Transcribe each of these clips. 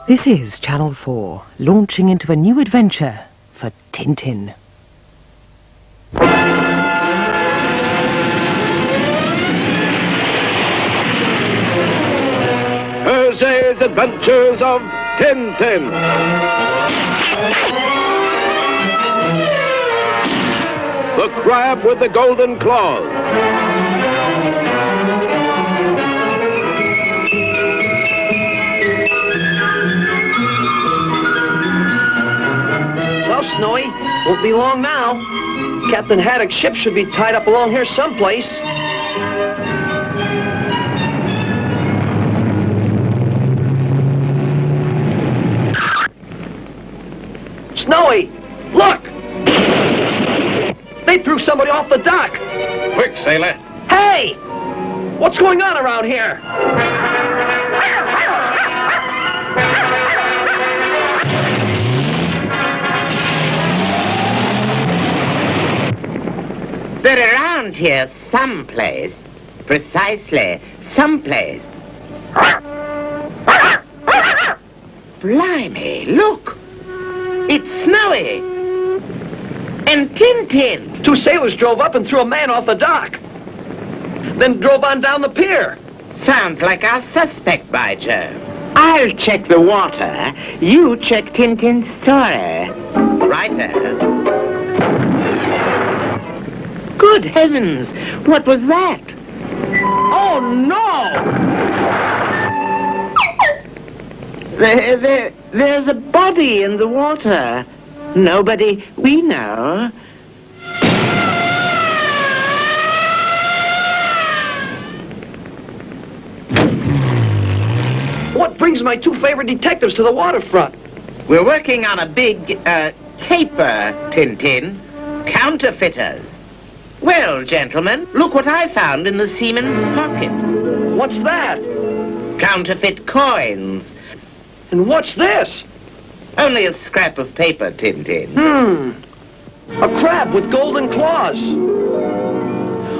This is Channel 4, launching into a new adventure for Tintin. Jose's Adventures of Tintin. The Crab with the Golden Claws. Well, Snowy, won't be long now. Captain Haddock's ship should be tied up along here someplace. Snowy, look! They threw somebody off the dock. Quick, sailor. Hey! What's going on around here? They're around here someplace. Precisely, someplace. Blimey, look! It's Snowy! And Tintin! Two sailors drove up and threw a man off the dock. Then drove on down the pier. Sounds like our suspect, by Jove. I'll check the water. You check Tintin's story. Righto. Good heavens! What was that? Oh, no! There's a body in the water. Nobody we know. What brings my two favorite detectives to the waterfront? We're working on a big, caper, Tintin. Counterfeiters. Well, gentlemen, look what I found in the seaman's pocket. What's that? Counterfeit coins. And what's this? Only a scrap of paper, Tintin. A crab with golden claws.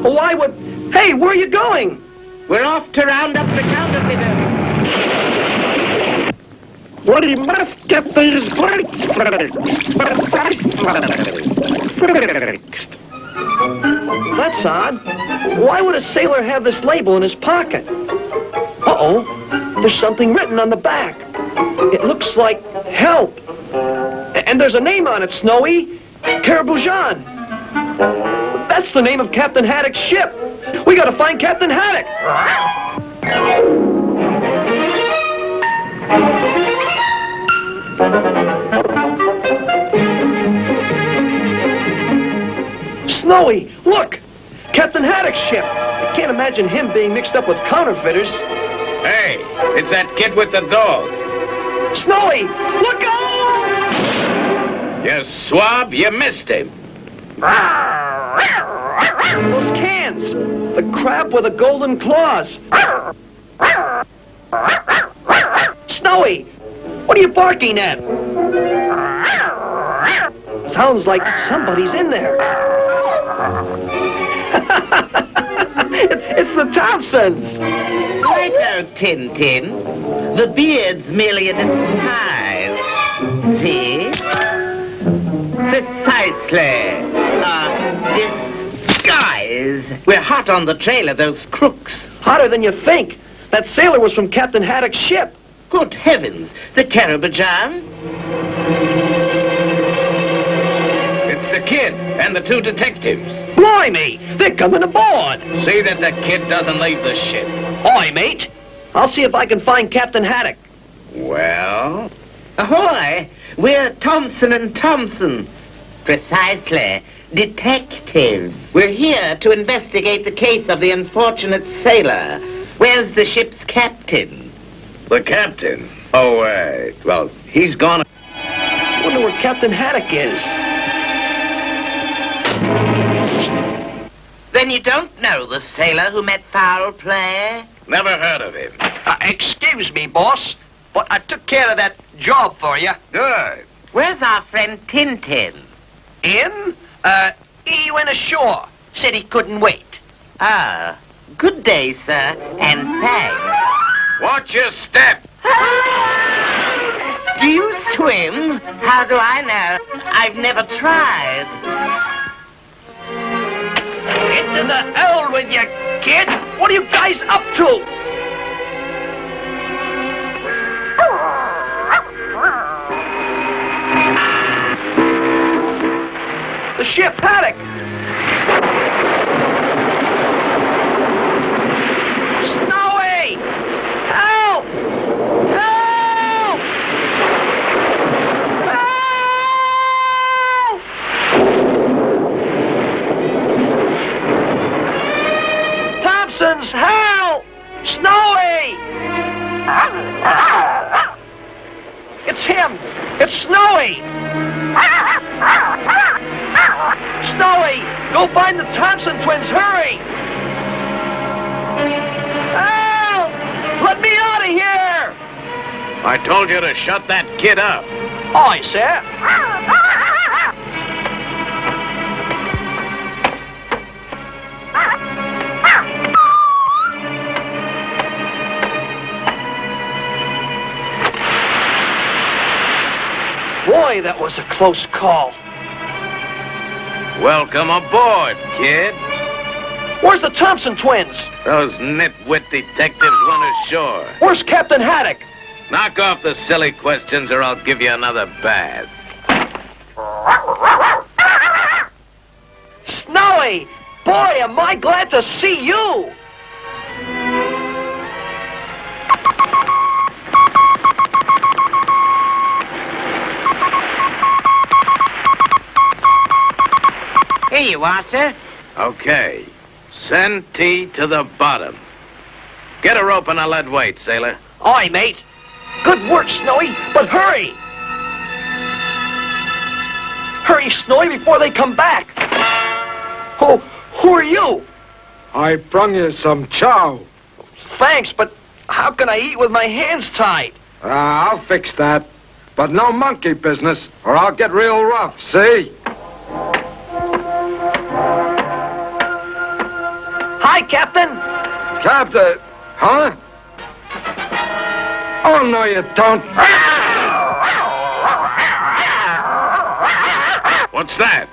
Why would... Hey, where are you going? We're off to round up the counterfeiter. We must get these fixed. That's odd. Why would a sailor have this label in his pocket? Uh-oh. There's something written on the back. It looks like help. And there's a name on it, Snowy. Karaboudjan. That's the name of Captain Haddock's ship. We gotta find Captain Haddock. Snowy, look! Captain Haddock's ship. I can't imagine him being mixed up with counterfeiters. Hey, it's that kid with the dog. Snowy, look out! You swab, you missed him. Those cans. The crab with the golden claws. Snowy, what are you barking at? Sounds like somebody's in there. It's the Thompsons. Righto, Tintin. The beard's merely a disguise. See? Precisely. Disguise. We're hot on the trail of those crooks. Hotter than you think. That sailor was from Captain Haddock's ship. Good heavens, the Karaboudjan? It's the kid and the two detectives. Blimey, they're coming aboard. See that the kid doesn't leave the ship. Aye, mate. I'll see if I can find Captain Haddock. Well? Ahoy! We're Thompson and Thompson. Precisely. Detectives. We're here to investigate the case of the unfortunate sailor. Where's the ship's captain? The captain? Oh, well, he's gone. I wonder where Captain Haddock is. Then you don't know the sailor who met foul play? Never heard of him. Excuse me, boss, but I took care of that job for you. Good. Where's our friend Tintin? In? He went ashore. Said he couldn't wait. Ah, good day, sir, and thanks. Watch your step. Do you swim? How do I know? I've never tried. Into the hole with you, kid! What are you guys up to? The ship, Haddock! Snowy! Help! Help! Help! Thompson's, help! Snowy! It's him! It's Snowy! Snowy! Go find the Thompson twins, hurry! Help! Let me out of here! I told you to shut that kid up. Aye, sir. Boy, that was a close call. Welcome aboard, kid. Where's the Thompson twins? Those nitwit detectives went ashore. Where's Captain Haddock? Knock off the silly questions or I'll give you another bath. Snowy! Boy, am I glad to see you! Here you are, sir. Okay. Send T to the bottom. Get a rope and a lead weight, sailor. Aye, mate. Good work, Snowy, but hurry! Hurry, Snowy, before they come back. Who are you? I brung you some chow. Thanks, but how can I eat with my hands tied? I'll fix that. But no monkey business, or I'll get real rough, see? Hi, Captain. Captain, huh? Oh, no, you don't. What's that?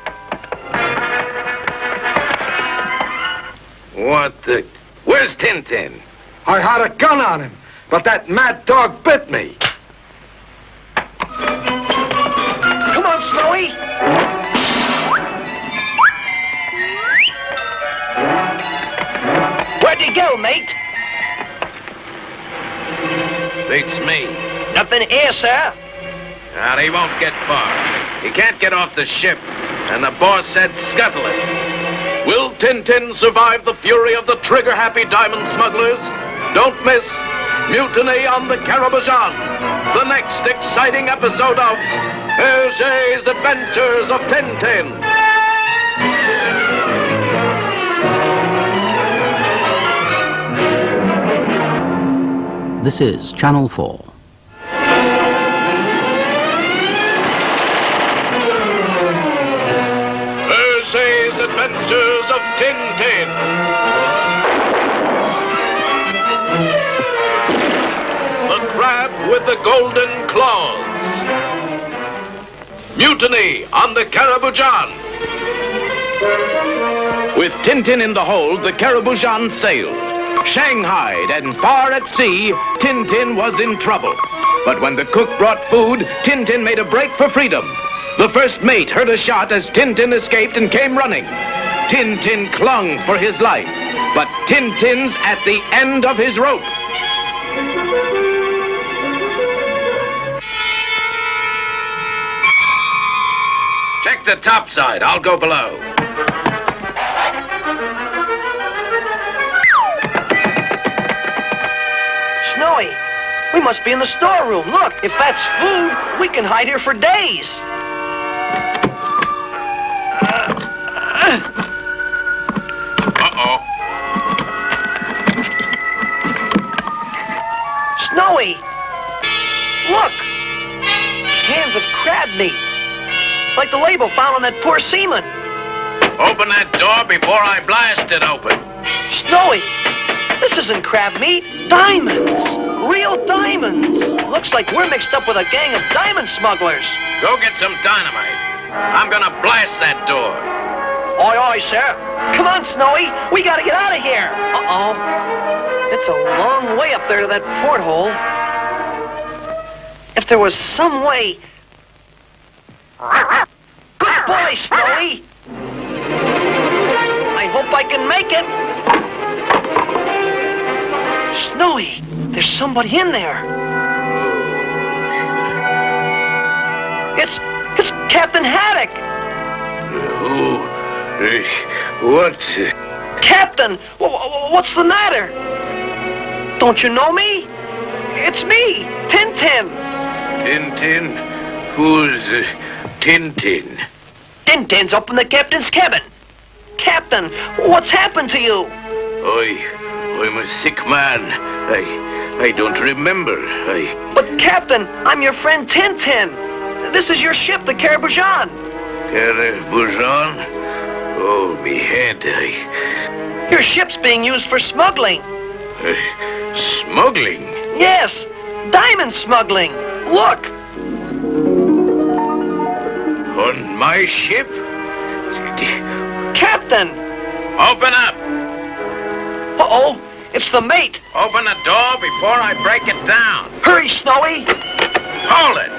What the... Where's Tintin? I had a gun on him, but that mad dog bit me. Come on, Snowy. Where'd you go, mate? Beats me. Nothing here, sir. Now, he won't get far. He can't get off the ship, and the boss said scuttle it. Will Tintin survive the fury of the trigger-happy diamond smugglers? Don't miss Mutiny on the Karaboudjan, the next exciting episode of Hergé's Adventures of Tintin. This is Channel 4. Hergé's Adventures of Tintin. The Crab with the Golden Claws. Mutiny on the Karaboudjan. With Tintin in the hold, the Karaboudjan sailed. Shanghaied and far at sea, Tintin was in trouble. But when the cook brought food, Tintin made a break for freedom. The first mate heard a shot as Tintin escaped and came running. Tintin clung for his life, but Tintin's at the end of his rope. Check the topside. I'll go below. Snowy, we must be in the storeroom. Look, if that's food, we can hide here for days. Uh-oh. Snowy! Look! Cans of crab meat. Like the label found on that poor seaman. Open that door before I blast it open. Snowy! This isn't crab meat. Diamonds! Real diamonds! Looks like we're mixed up with a gang of diamond smugglers. Go get some dynamite. I'm gonna blast that door. Aye, aye, sir. Come on, Snowy. We gotta get out of here. Uh-oh. It's a long way up there to that porthole. If there was some way... Good boy, Snowy. I hope I can make it. Snowy, there's somebody in there. It's Captain Haddock. What? Captain, what's the matter? Don't you know me? It's me, Tintin. Tintin? Who's Tintin? Tintin's up in the captain's cabin. Captain, what's happened to you? I'm a sick man. I don't remember. But Captain, I'm your friend Tintin. This is your ship, the Karaboudjan. Karaboudjan? Oh, me head. Your ship's being used for smuggling. Smuggling? Yes, diamond smuggling. Look. On my ship? Captain! Open up! Uh-oh, it's the mate. Open the door before I break it down. Hurry, Snowy. Hold it!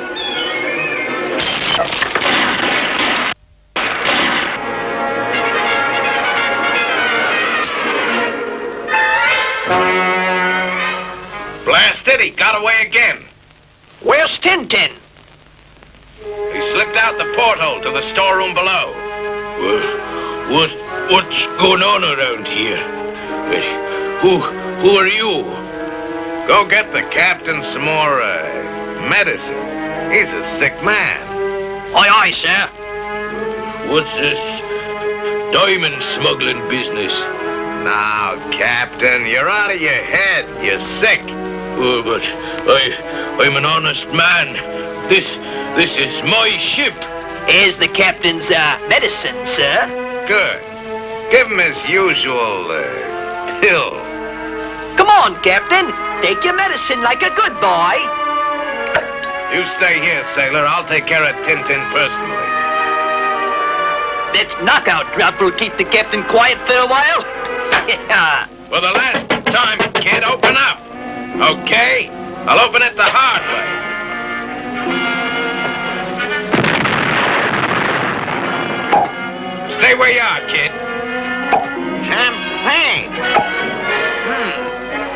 Blast it, he got away again. Where's Tintin? He slipped out the porthole to the storeroom below. What's going on around here? Who are you? Go get the captain some more, medicine. He's a sick man. Aye, aye, sir. What's this diamond smuggling business? Now, Captain, you're out of your head. You're sick. Oh, but I'm an honest man. This is my ship. Here's the captain's, medicine, sir. Good. Give him his usual, pill. Come on, Captain. Take your medicine like a good boy. You stay here, sailor. I'll take care of Tintin personally. That knockout drop will keep the captain quiet for a while. For the last time, kid, open up. Okay? I'll open it the hard way. Stay where you are, kid. Champagne.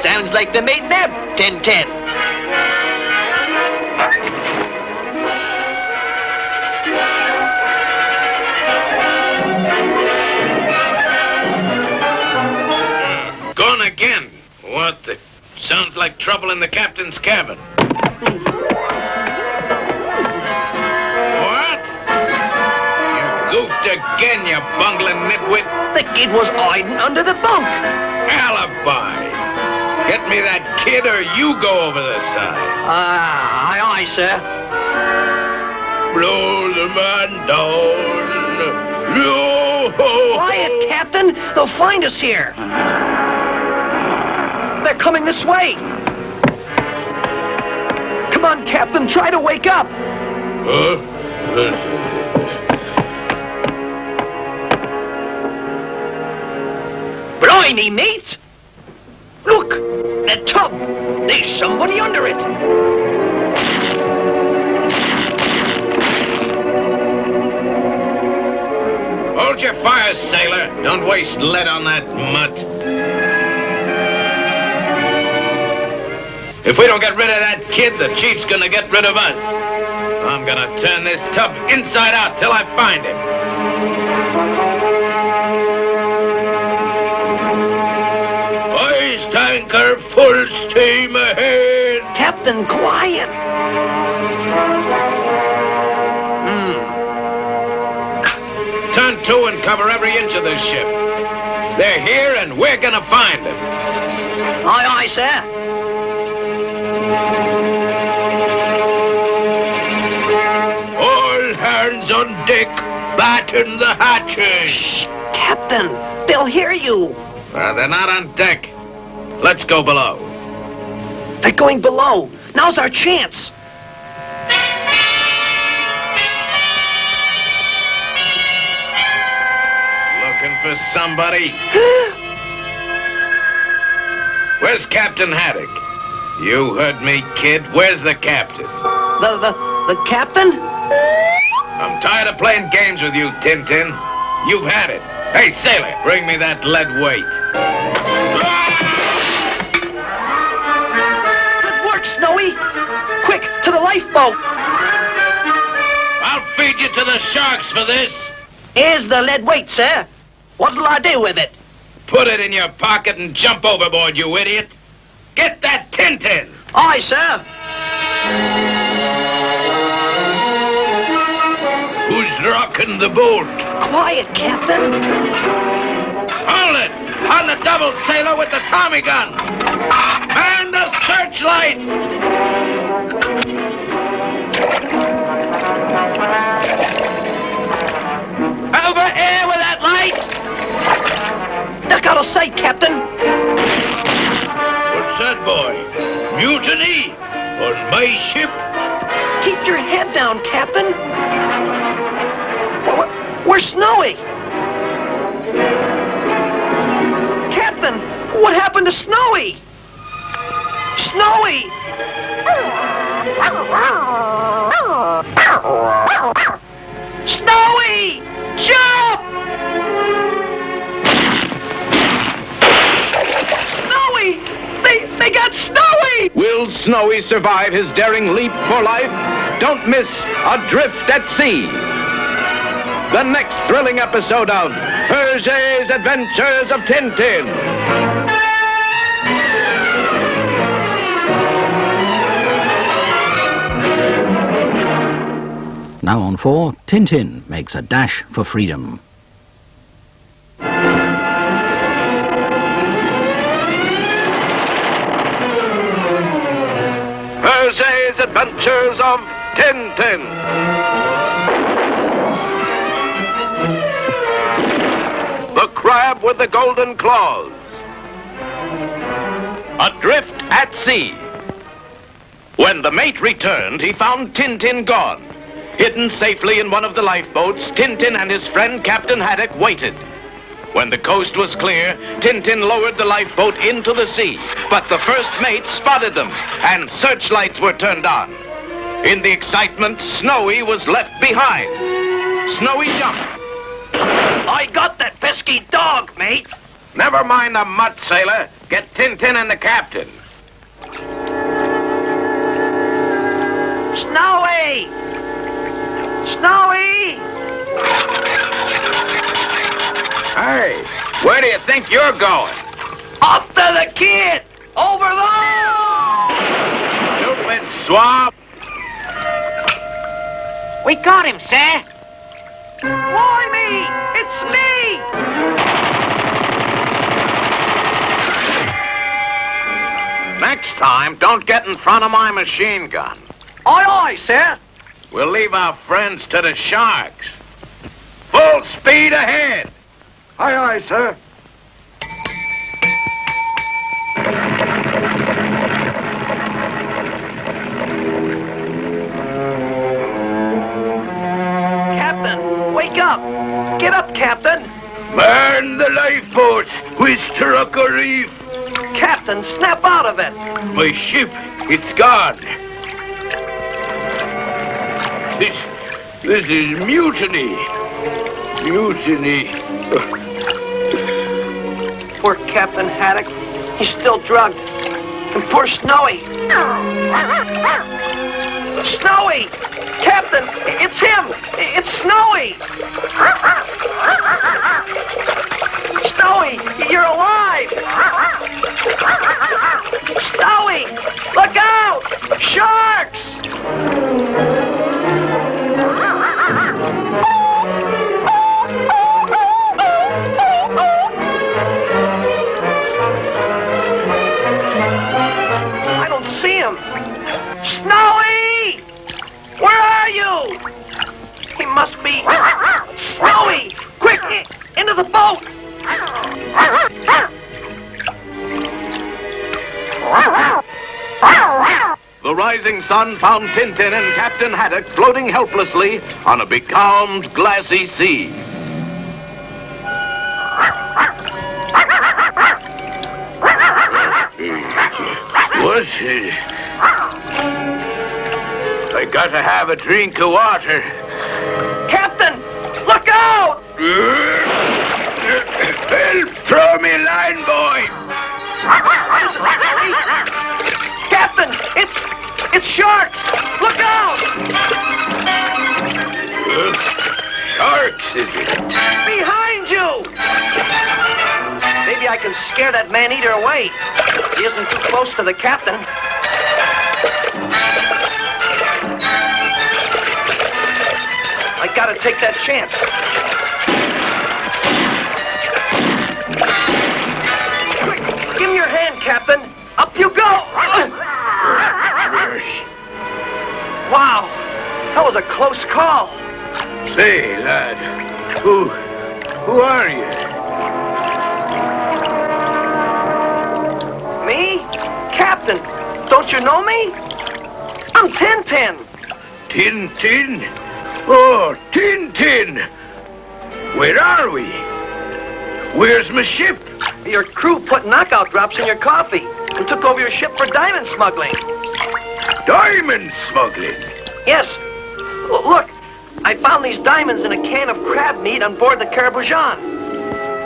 Sounds like the mate nap, Tintin. Gone again. What the... Sounds like trouble in the captain's cabin. What? You goofed again, you bungling nitwit. The kid was hiding under the bunk. Alibi. Get me that kid or you go over the side. Aye, aye, sir. Blow the man down. No! Quiet, Captain. They'll find us here. They're coming this way. Come on, Captain. Try to wake up. Blimey, mate. Look, that tub. There's somebody under it. Hold your fire, sailor. Don't waste lead on that mutt. If we don't get rid of that kid, the chief's gonna get rid of us. I'm gonna turn this tub inside out till I find him. Eyes tanker, full steam ahead. Captain, quiet. Turn to and cover every inch of this ship. They're here and we're gonna find them. Aye, aye, sir. All hands on deck, batten the hatches. Shh, Captain, they'll hear you. They're not on deck. Let's go below. They're going below. Now's our chance. Looking for somebody? Where's Captain Haddock? You heard me, kid. Where's the captain? The captain? I'm tired of playing games with you, Tintin. You've had it. Hey, sailor, bring me that lead weight. Good work, Snowy. Quick, to the lifeboat. I'll feed you to the sharks for this. Here's the lead weight, sir. What'll I do with it? Put it in your pocket and jump overboard, you idiot. Get that Tintin! Aye, sir. Who's rocking the boat? Quiet, Captain. Hold it! On the double, sailor, with the Tommy gun! Man the searchlights! Over here with that light! Look out of sight, Captain. What's that, boy? Mutiny? On my ship? Keep your head down, Captain. Where's Snowy? Captain, what happened to Snowy? Snowy! Snowy! Jump! Snowy! They got Snowy! Will Snowy survive his daring leap for life? Don't miss Adrift at Sea. The next thrilling episode of Hergé's Adventures of Tintin. Now on 4, Tintin makes a dash for freedom. Hergé's Adventures of Tintin. The Crab with the Golden Claws. Adrift at Sea. When the mate returned, he found Tintin gone. Hidden safely in one of the lifeboats, Tintin and his friend Captain Haddock waited. When the coast was clear, Tintin lowered the lifeboat into the sea, but the first mate spotted them, and searchlights were turned on. In the excitement, Snowy was left behind. Snowy jumped. I got that pesky dog, mate. Never mind the mutt, sailor. Get Tintin and the captain. Snowy! Snowy! Hey, where do you think you're going? Up to the kid! Over there! Stupid swab! We got him, sir. Blimey! It's me! Next time, don't get in front of my machine gun. Aye, aye, sir. We'll leave our friends to the sharks. Full speed ahead! Aye, aye, sir. Captain, wake up! Get up, Captain! Man the lifeboat! Wister a reef! Captain, snap out of it! My ship, it's gone. This is mutiny. Mutiny. Poor Captain Haddock. He's still drugged. And poor Snowy. Snowy! Captain, it's him! It's Snowy! Snowy, you're alive! Snowy, look out! Sharks! I don't see him. Snowy! Where are you? He must be... Snowy! Quick, into the boat! the rising sun found Tintin and Captain Haddock floating helplessly on a becalmed, glassy sea. What? I gotta have a drink of water. Captain, look out! Help! Throw me a line, boy! This is scary. Captain, it's sharks! Look out! Sharks, is it? Behind you! Maybe I can scare that man-eater away. He isn't too close to the captain. I gotta take that chance. Quick, give me your hand, Captain. Up you go! Wow, that was a close call. Say, lad, who are you? Me? Captain, don't you know me? I'm Tintin. Tintin? Oh, Tintin! Where are we? Where's my ship? Your crew put knockout drops in your coffee and took over your ship for diamond smuggling. Diamond smuggling? Yes. Look, I found these diamonds in a can of crab meat on board the Karaboudjan.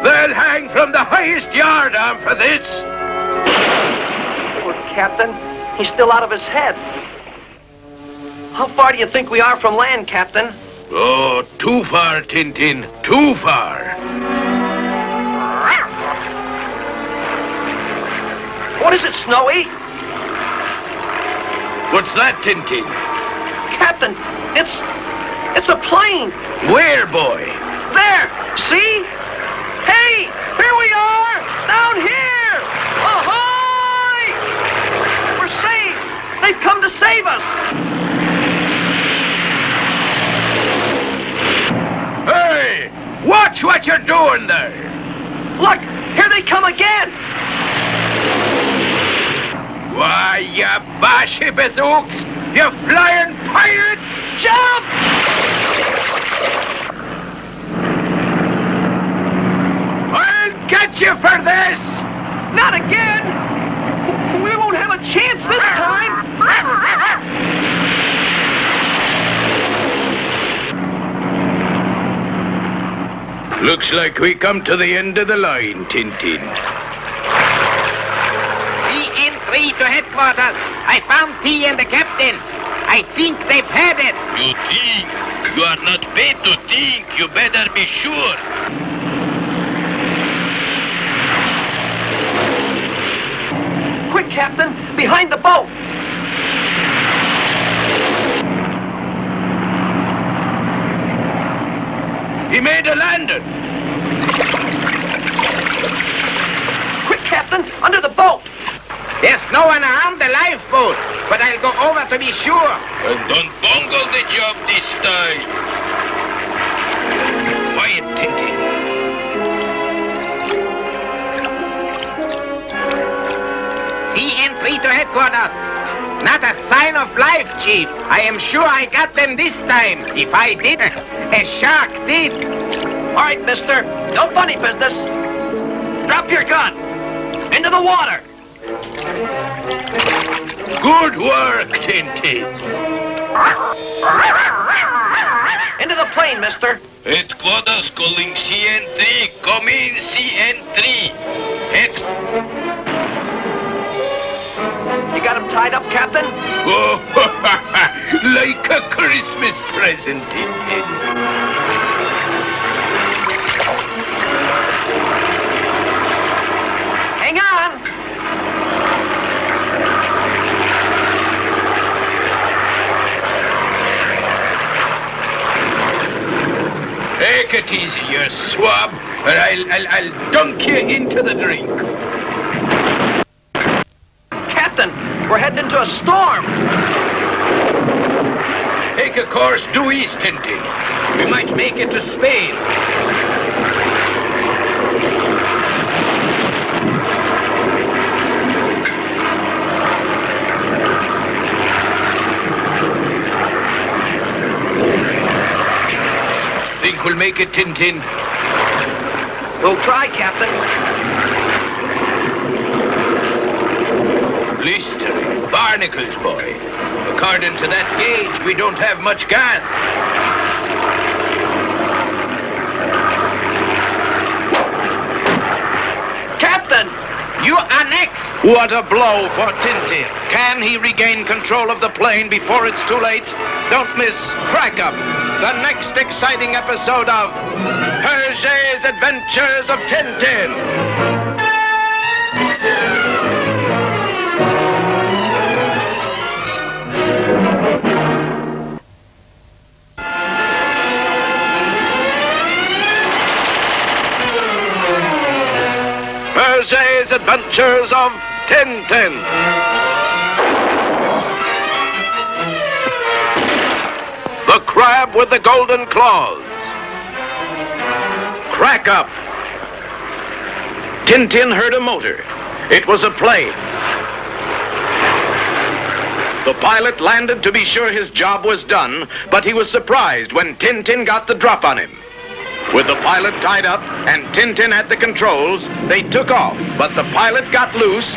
They'll hang from the highest yardarm for this. Poor Captain, he's still out of his head. How far do you think we are from land, Captain? Oh, too far, Tintin. Too far. What is it, Snowy? What's that, Tintin? Captain, it's a plane. Where, boy? There, see? Hey, here we are, down here. Ahoy! We're saved. They've come to save us. Hey, watch what you're doing there. Look, here they come again. Why, you bashy bazooks, you flying pirate! Jump! I'll get you for this! Not again! We won't have a chance this time! Looks like we come to the end of the line, Tintin. CN3 to headquarters. I found T and the captain. I think they've had it. You think? You are not paid to think. You better be sure. Quick, Captain! Behind the boat! He made a landing. Quick, Captain! Under the boat! There's no one around the lifeboat, but I'll go over to be sure. And don't bungle the job this time. Quiet, Tintin. CN3 to headquarters. Not a sign of life, Chief. I am sure I got them this time. If I did, a shark did. All right, mister. No funny business. Drop your gun. Into the water. Good work, Tintin. Into the plane, mister. Headquarters calling CN3. Come in, CN3. You got him tied up, Captain? Oh, like a Christmas present, Tintin. Hang on. Take it easy, you swab, or I'll dunk you into the drink. Captain, we're heading into a storm. Take a course due east, Tintin. We might make it to Spain. you'll make it, Tintin? We'll try, Captain. Blistering barnacles, boy. According to that gauge, we don't have much gas. Captain! You are next. What a blow for Tintin. Can he regain control of the plane before it's too late? Don't miss Crack Up, the next exciting episode of Hergé's Adventures of Tintin. Hergé's Adventures of Tintin. The Crab with the Golden Claws. Crack Up. Tintin heard a motor. It was a plane. The pilot landed to be sure his job was done, but he was surprised when Tintin got the drop on him. With the pilot tied up and Tintin at the controls, they took off, but the pilot got loose.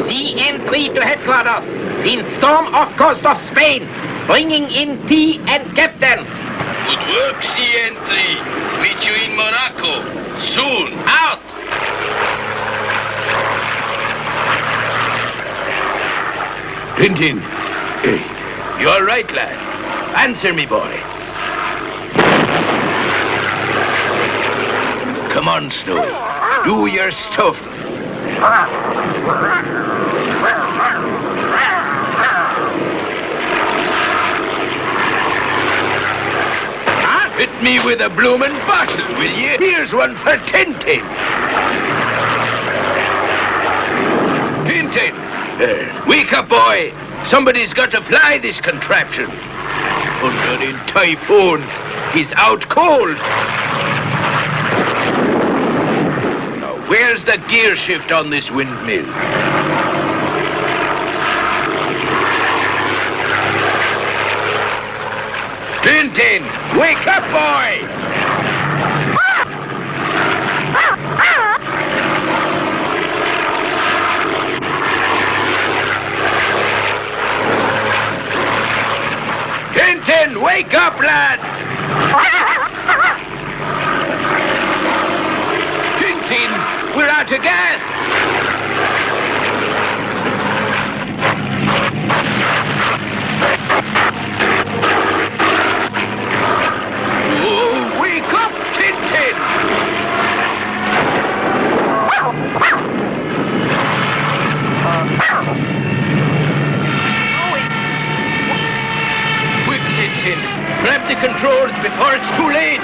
Sea entry to headquarters. In storm off coast of Spain. Bringing in tea and captain. Good work, sea entry. Meet you in Morocco. Soon. Out. Tintin. You all right, lad? Answer me, boy. Come on, Snowy. Do your stuff. Hit me with a bloomin' bottle, will you? Here's one for Tintin. Tintin! Wake up, boy! Somebody's got to fly this contraption. Under in typhoons, he's out cold. Now, where's the gear shift on this windmill? Tintin, wake up, boy! Tintin, wake up, lad! Tintin, we're out of gas! Oh, wake up, Tintin! Quick, Tintin! Grab the controls before it's too late!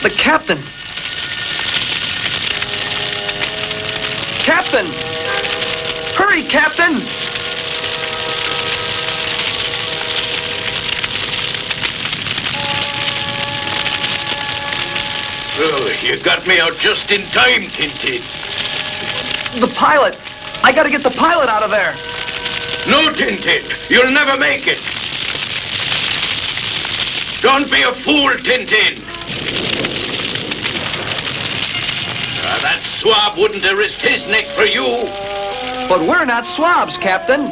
The captain! Captain! Hurry, Captain! Oh, you got me out just in time, Tintin. The pilot! I gotta get the pilot out of there! No, Tintin, you'll never make it. Don't be a fool, Tintin. That swab wouldn't have risked his neck for you. But we're not swabs, Captain.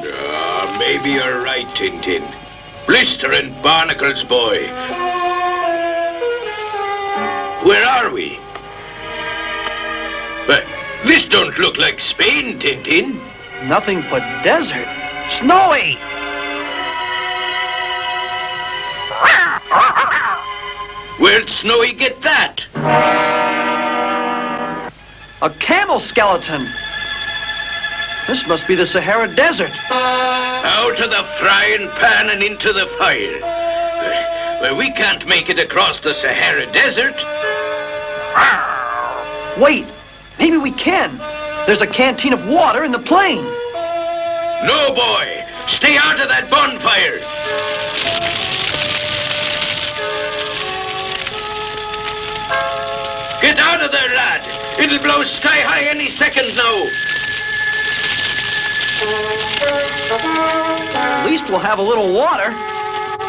Maybe you're right, Tintin. Blister and barnacles, boy. Where are we? But this don't look like Spain, Tintin. Nothing but desert. Snowy! Where'd Snowy get that? A camel skeleton. This must be the Sahara Desert. Out of the frying pan and into the fire. Well, we can't make it across the Sahara Desert. Wait, maybe we can. There's a canteen of water in the plain. No, boy. Stay out of that bonfire. Get out of there, lad. It'll blow sky high any second now. At least we'll have a little water.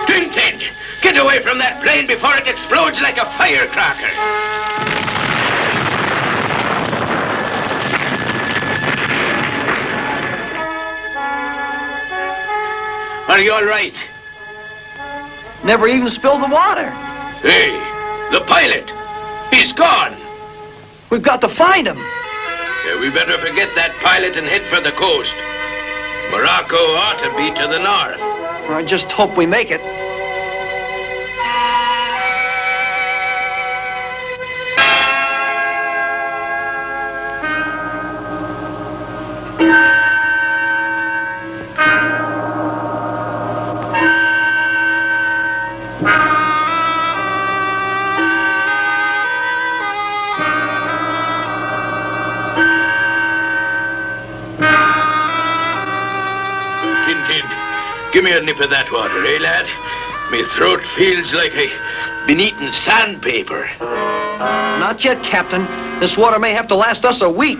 Tintin, get away from that plane before it explodes like a firecracker. Are you all right? Never even spilled the water. Hey, the pilot. He's gone. We've got to find him. Yeah, we better forget that pilot and head for the coast. Morocco ought to be to the north. I just hope we make it. Give me a nip of that water, eh, lad? My throat feels like I've been eating sandpaper. Not yet, Captain. This water may have to last us a week.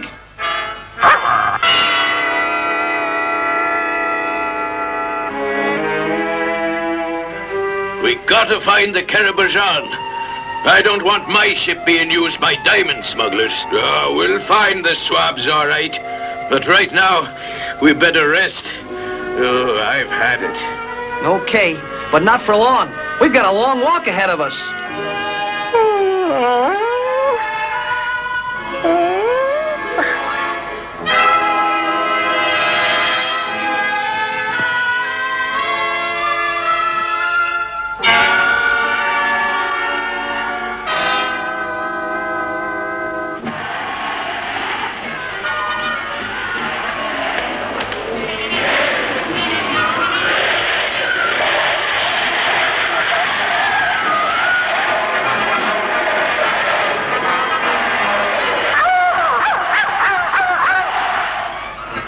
We gotta find the Karaboudjan. I don't want my ship being used by diamond smugglers. Oh, we'll find the swabs, all right. But right now, we better rest. Oh, I've had it. Okay, but not for long. We've got a long walk ahead of us.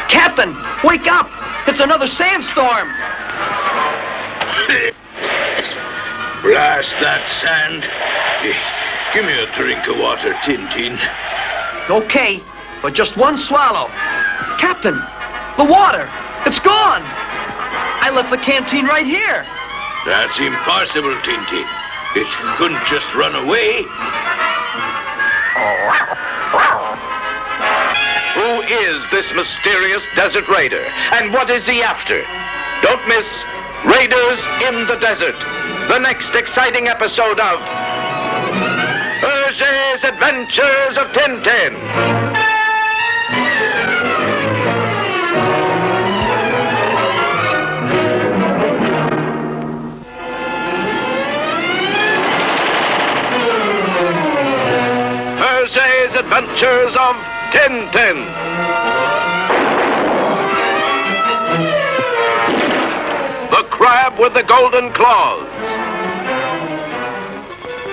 Captain, wake up! It's another sandstorm! Blast that sand. Give me a drink of water, Tintin. Okay, but just one swallow. Captain, the water! It's gone! I left the canteen right here. That's impossible, Tintin. It couldn't just run away. Who is this mysterious desert raider, and what is he after? Don't miss Raiders in the Desert, the next exciting episode of Hergé's Adventures of Tintin. Hergé's Adventures of Tintin. The Crab with the Golden Claws.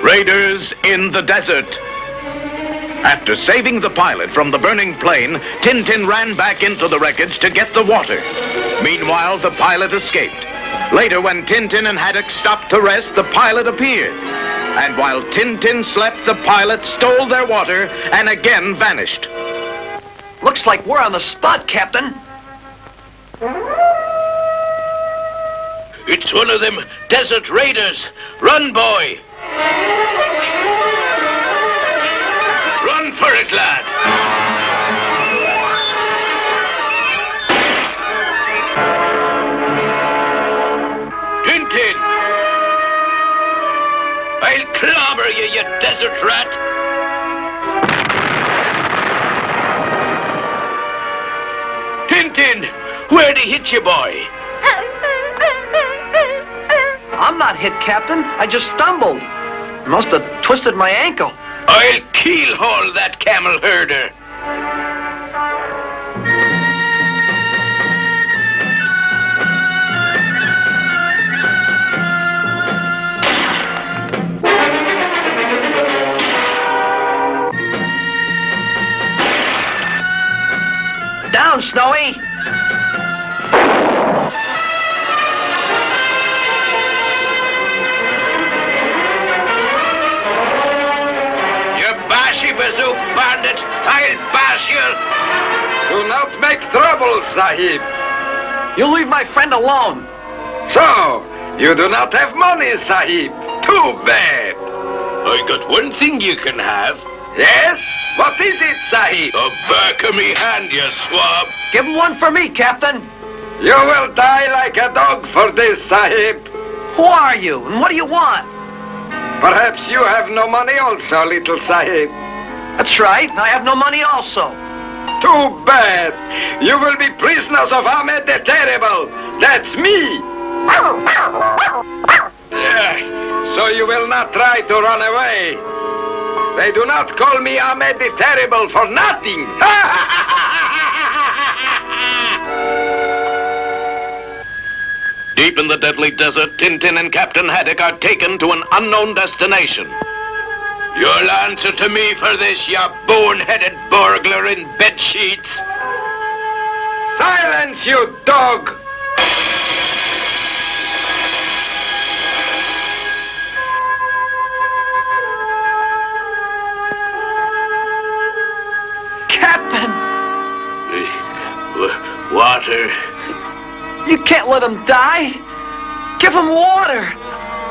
Raiders in the Desert. After saving the pilot from the burning plane, Tintin ran back into the wreckage to get the water. Meanwhile, the pilot escaped. Later, when Tintin and Haddock stopped to rest, the pilot appeared. And while Tintin slept, the pilot stole their water and again vanished. Looks like we're on the spot, Captain. It's one of them desert raiders. Run, boy. Run for it, lad. Tintin! I'll clobber you, you desert rat! Tintin! Where'd he hit you, boy? I'm not hit, Captain. I just stumbled. Must have twisted my ankle. I'll keel-haul that camel herder. Down, Snowy! Bazook bandit, I'll bash you! Do not make trouble, Sahib. You leave my friend alone. So, you do not have money, Sahib. Too bad. I got one thing you can have. Yes? What is it, Sahib? The back of me hand, you swab. Give him one for me, Captain. You will die like a dog for this, Sahib. Who are you, and what do you want? Perhaps you have no money also, little Sahib. That's right, I have no money also. Too bad. You will be prisoners of Ahmed the Terrible. That's me. So you will not try to run away. They do not call me Ahmed the Terrible for nothing. Deep in the deadly desert, Tintin and Captain Haddock are taken to an unknown destination. You'll answer to me for this, you bone-headed burglar in bed sheets. Silence, you dog! Captain! Water. You can't let him die. Give him water.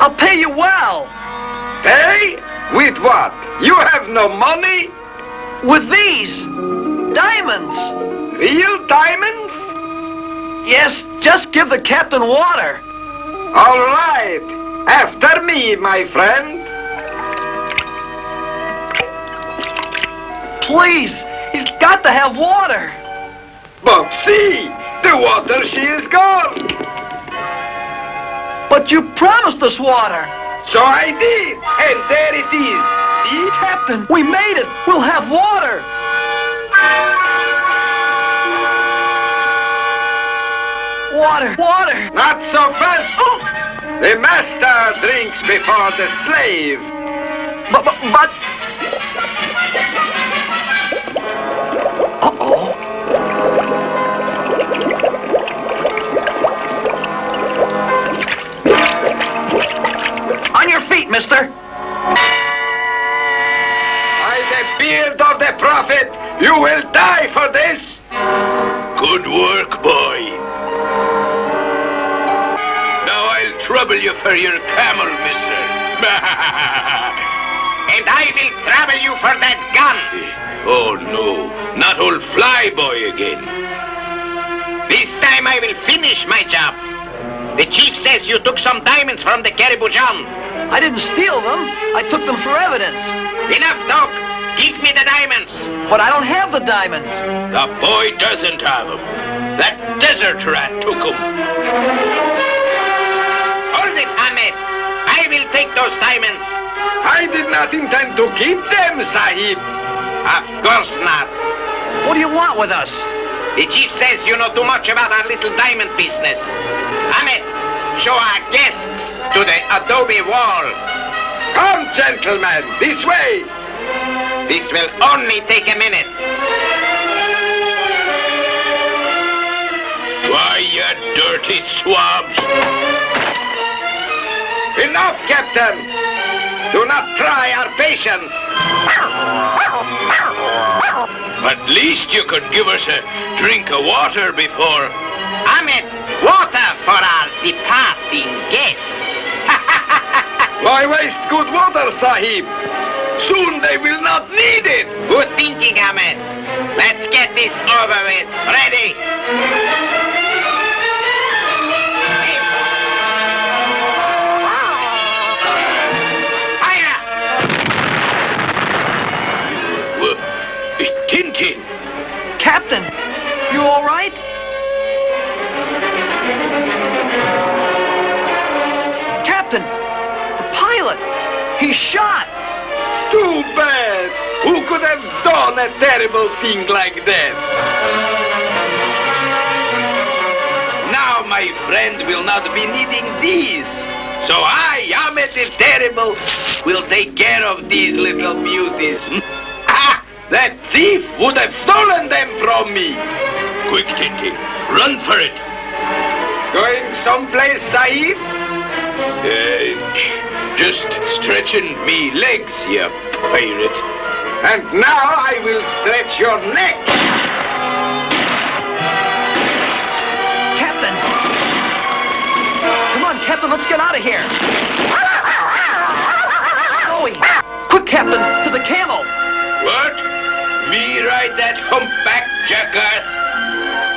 I'll pay you well. Pay? With what? You have no money? With these diamonds. Real diamonds? Yes, just give the captain water. All right. After me, my friend. Please, he's got to have water. But see, the water, she is gone. But you promised us water. So I did, and there it is. See? Captain, we made it. We'll have water. Water, water. Not so fast. Oh! The master drinks before the slave. But... Uh-oh. On your feet, mister. By the beard of the prophet, you will die for this. Good work, boy. Now I'll trouble you for your camel, mister. And I will trouble you for that gun. Oh, no. Not old Flyboy again. This time I will finish my job. The chief says you took some diamonds from the Karaboudjan. I didn't steal them. I took them for evidence. Enough talk. Give me the diamonds. But I don't have the diamonds. The boy doesn't have them. That desert rat took them. Hold it, Ahmed. I will take those diamonds. I did not intend to keep them, Sahib. Of course not. What do you want with us? The chief says you know too much about our little diamond business. Ahmed, show our guests to the adobe wall. Come, gentlemen, this way. This will only take a minute. Why, you dirty swabs. Enough, Captain. Do not try our patience. At least you could give us a drink of water before. Ahmed, water for our departing guests. Why waste good water, Sahib? Soon they will not need it. Good thinking, Ahmed. Let's get this over with. Ready? Fire! Tintin! Captain, you all right? Captain, the pilot, he's shot. Too bad. Who could have done a terrible thing like that? Now my friend will not be needing these. So I, Ahmed the Terrible, will take care of these little beauties. Ah! That thief would have stolen them from me. Quick, Tintin. Run for it. Going someplace, Sahib? Just stretching me legs, you pirate. And now I will stretch your neck. Captain! Come on, Captain, let's get out of here. Chloe! Quick, Captain, to the camel. What? Me ride that humpback jackass?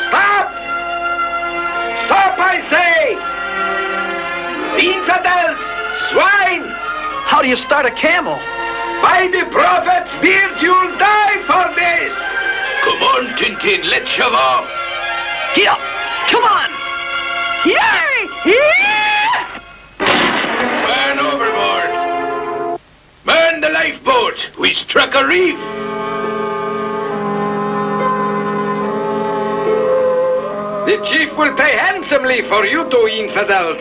Stop! Stop, I say! Infidels! Swine! How do you start a camel? By the prophet's beard, you'll die for this! Come on, Tintin, let's shove off. Here! Come on! Yay! Yeah! Turn overboard. Man the lifeboat. We struck a reef. The chief will pay handsomely for you two infidels.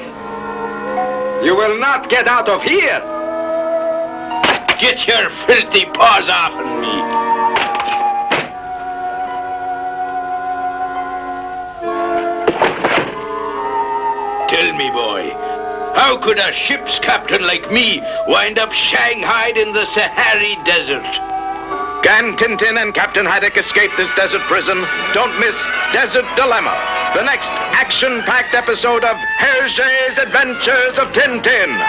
You will not get out of here. Get your filthy paws off of me. Tell me, boy, how could a ship's captain like me wind up shanghaied in the Sahara Desert? Can Tintin and Captain Haddock escape this desert prison? Don't miss Desert Dilemma, the next action-packed episode of Hergé's Adventures of Tintin.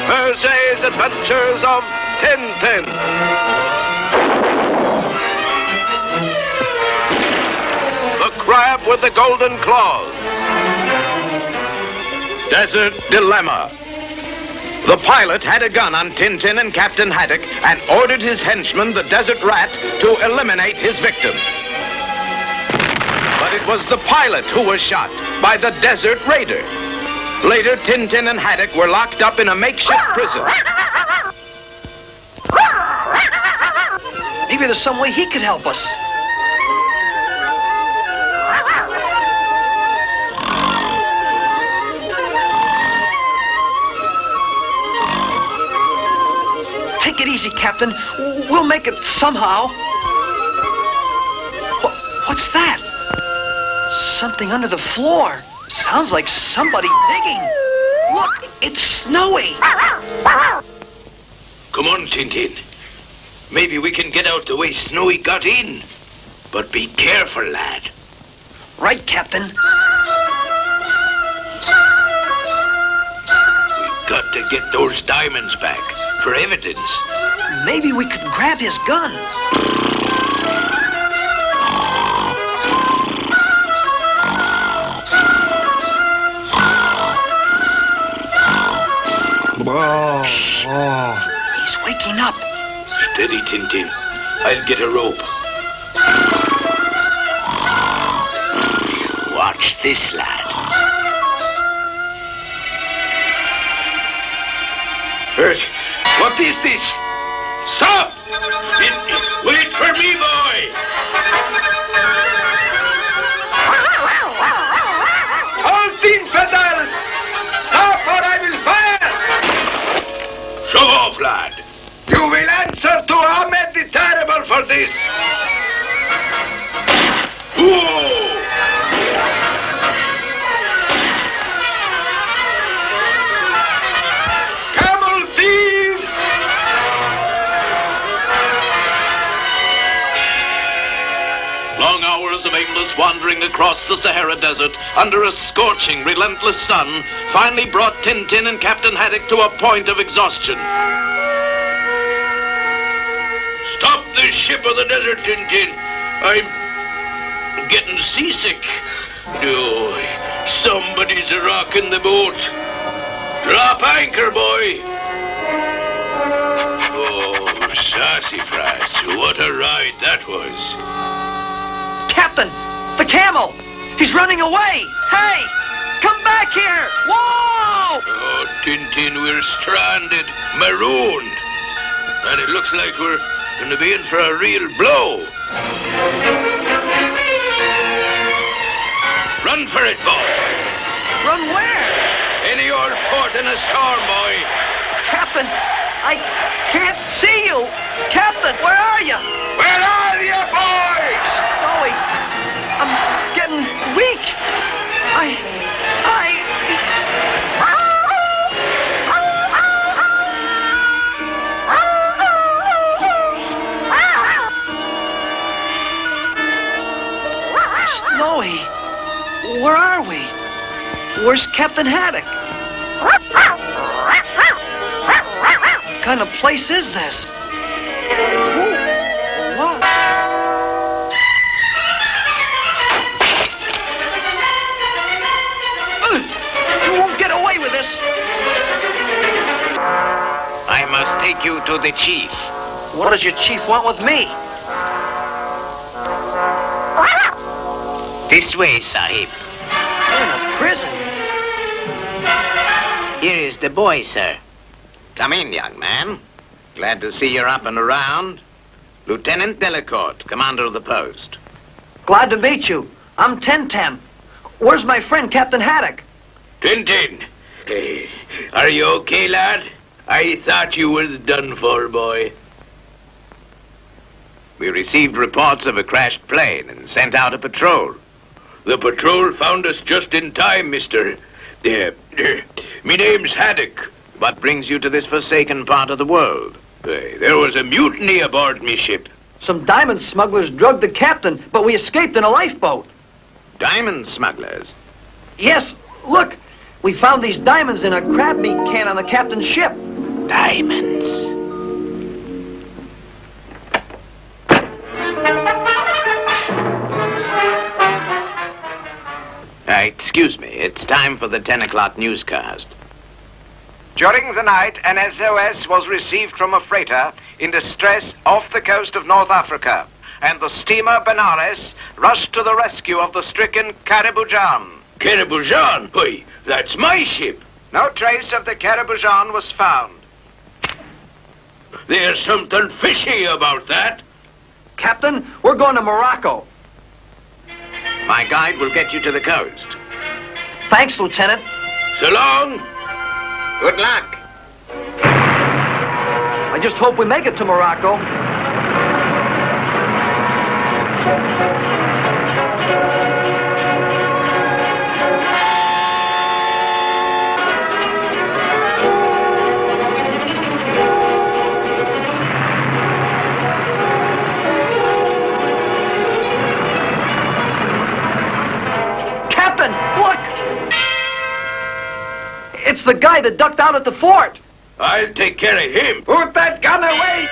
Hergé's Adventures of Tintin. Crab with the golden claws. Desert Dilemma. The pilot had a gun on Tintin and Captain Haddock and ordered his henchman, the Desert Rat, to eliminate his victims. But it was the pilot who was shot by the Desert Raider. Later, Tintin and Haddock were locked up in a makeshift prison. Maybe there's some way he could help us. Take it easy, Captain. We'll make it somehow. What's that? Something under the floor. Sounds like somebody digging. Look, it's snowy. Come on, Tintin. Maybe we can get out the way Snowy got in. But be careful, lad. Right, Captain. We've got to get those diamonds back for evidence. Maybe we could grab his gun. Shh. He's waking up. Steady, Tintin. I'll get a rope. Watch this, lad. What is this? Stop! Wait for me, boy! Halt, infidels! Stop or I will fire! Shove off, lad. You will answer to Ahmed the Terrible for this! Whoa! Long hours of aimless wandering across the Sahara Desert under a scorching, relentless sun finally brought Tintin and Captain Haddock to a point of exhaustion. Stop this ship of the desert, Tintin. I'm getting seasick. No, somebody's rocking the boat. Drop anchor, boy. Oh, sassafras, what a ride that was. Captain, the camel! He's running away! Hey! Come back here! Whoa! Oh, Tintin, we're stranded, marooned. And it looks like we're going to be in for a real blow. Run for it, boy. Run where? Any old port in a storm, boy. Captain, I can't see you! Captain, where are you? Where are you, boys? Snowy, I'm getting weak. Snowy, where are we? Where's Captain Haddock? What kind of place is this? Ooh, what? You won't get away with this. I must take you to the chief. What does your chief want with me? This way, Sahib. You're in a prison. Here is the boy, sir. Come in, young man. Glad to see you're up and around. Lieutenant Delacourt, commander of the post. Glad to meet you. I'm Tintin. Where's my friend, Captain Haddock? Tintin, are you okay, lad? I thought you was done for, boy. We received reports of a crashed plane and sent out a patrol. The patrol found us just in time, mister. Me name's Haddock. What brings you to this forsaken part of the world? There was a mutiny aboard me ship. Some diamond smugglers drugged the captain, but we escaped in a lifeboat. Diamond smugglers? Yes, look. We found these diamonds in a crab meat can on the captain's ship. Diamonds. Excuse me, it's time for the 10 o'clock newscast. During the night, an SOS was received from a freighter in distress off the coast of North Africa, and the steamer Benares rushed to the rescue of the stricken Karaboudjan. Karaboudjan? Why, that's my ship. No trace of the Karaboudjan was found. There's something fishy about that. Captain, we're going to Morocco. My guide will get you to the coast. Thanks, Lieutenant. So long. Good luck. I just hope we make it to Morocco. Captain, look! It's the guy that ducked out at the fort. I'll take care of him. Put that gun away!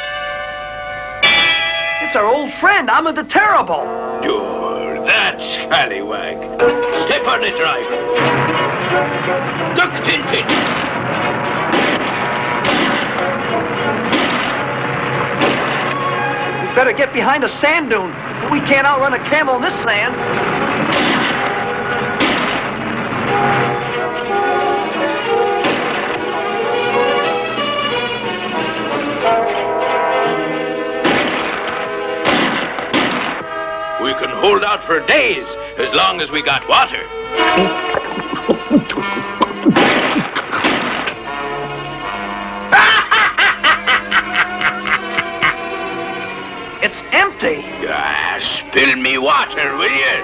It's our old friend, Ahmed the Terrible. Sure, that scallywag. Step on it, driver. Duck, Tintin. We better get behind a sand dune. We can't outrun a camel in this sand. We can hold out for days as long as we got water. It's empty. Ah, spill me water, will you?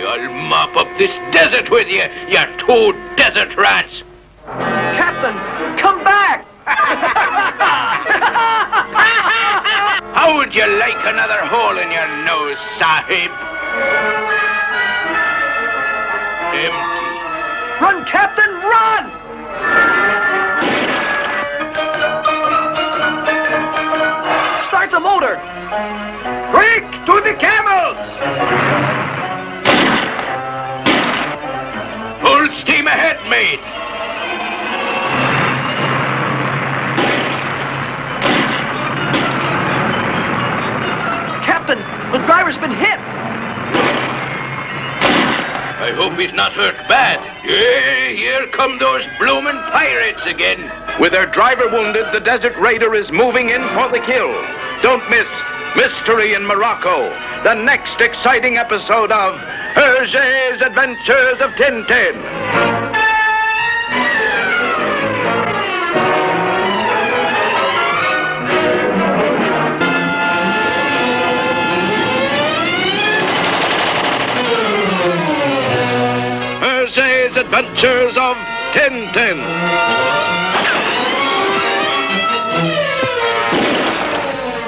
Why, I'll mop up this desert with you, you two desert rats. Captain, come back! How How would you like another hole in your nose, Sahib? Empty. Run, Captain, run! Start the motor! Quick, to the camels! Full steam ahead, mate. Captain, the driver's been hit! I hope he's not hurt bad. Yeah, here come those bloomin' pirates again. With their driver wounded, the Desert Raider is moving in for the kill. Don't miss Mystery in Morocco, the next exciting episode of Hergé's Adventures of Tintin. Hergé's Adventures of Tintin.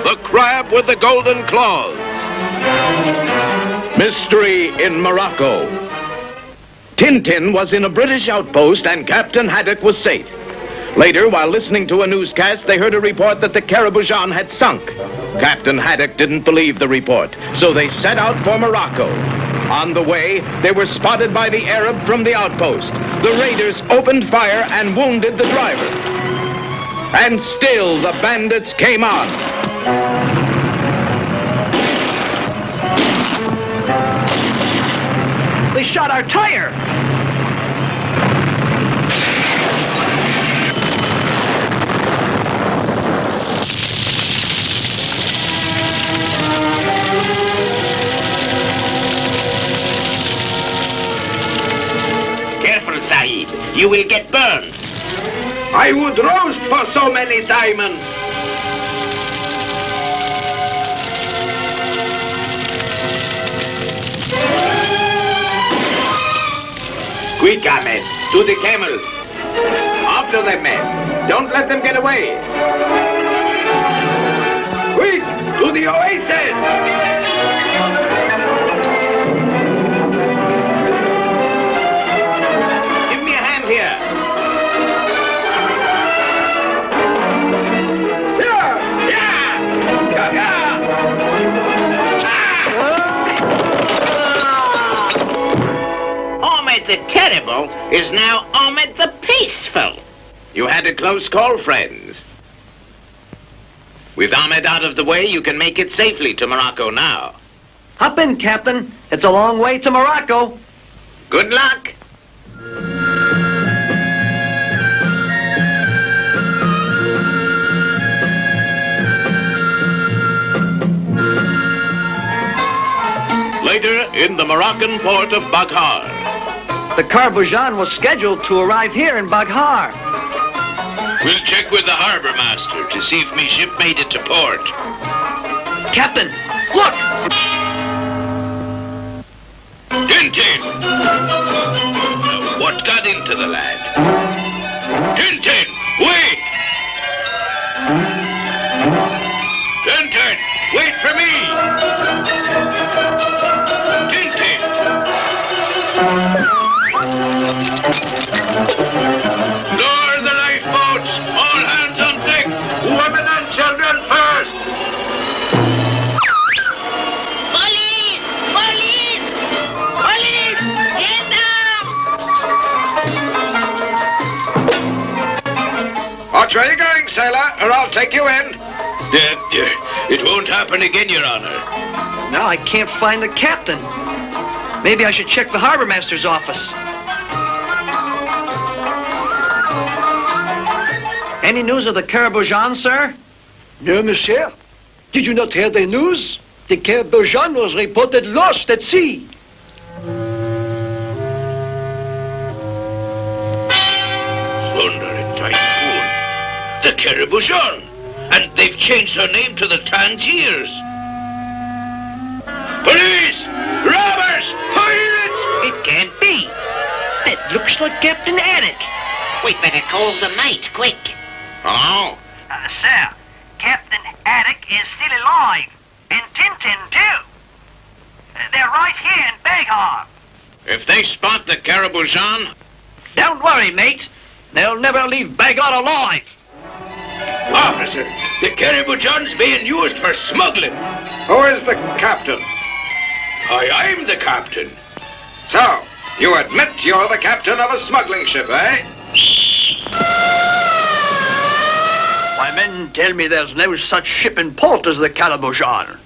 The Crab with the Golden Claws. Mystery in Morocco. Tintin was in a British outpost and Captain Haddock was safe. Later, while listening to a newscast, they heard a report that the Karaboudjan had sunk. Captain Haddock didn't believe the report, so they set out for Morocco. On the way, they were spotted by the Arab from the outpost. The raiders opened fire and wounded the driver. And still the bandits came on. They shot our tire! Careful, Sahib. You will get burned. I would roast for so many diamonds. Quick, Ahmed. To the camels. After them, men. Don't let them get away. Quick! To the oasis! Give me a hand here. Ahmed the Terrible is now Ahmed the Peaceful. You had a close call, friends. With Ahmed out of the way, you can make it safely to Morocco now. Hop in, Captain. It's a long way to Morocco. Good luck. Later, in the Moroccan port of Baghar. The Karaboudjan was scheduled to arrive here in Baghar. We'll check with the harbor master to see if me ship made it to port. Captain, look! Tintin! Now, what got into the lad? Tintin, wait! Tintin, wait for me! Tintin! Lower the lifeboats! All hands on deck! Women and children first! Police! Police! Police! Get down! Watch where you're going, sailor, or I'll take you in. It won't happen again, Your Honor. Now I can't find the captain. Maybe I should check the harbor master's office. Any news of the Karaboudjan, sir? No, monsieur. Did you not hear the news? The Karaboudjan was reported lost at sea. Thunder and typhoon. The Karaboudjan. And they've changed her name to the Tangiers. Police! Robbers! Pirates! It can't be. That looks like Captain Haddock. We'd better call the mate, quick. Hello? Sir, Captain Haddock is still alive. And Tintin, too. They're right here in Bagar. If they spot the Karaboudjan, Don't worry, mate. They'll never leave Bagot alive. officer, the Karaboudjan's being used for smuggling. Who is the captain? I'm the captain. So, you admit you're the captain of a smuggling ship, eh? My men tell me there's no such ship in port as the Karaboudjan.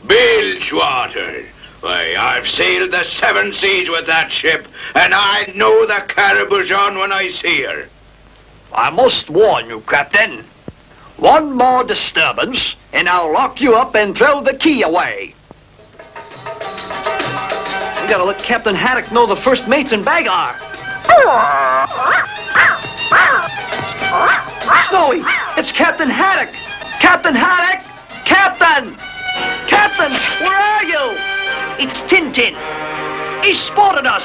Bilgewater. Why, I've sailed the 7 seas with that ship, and I know the Karaboudjan when I see her. I must warn you, Captain. One more disturbance, and I'll lock you up and throw the key away. We gotta let Captain Haddock know the first mate's in Bagar. Snowy, it's Captain Haddock! Captain Haddock! Captain! Captain, where are you? It's Tintin. He spotted us.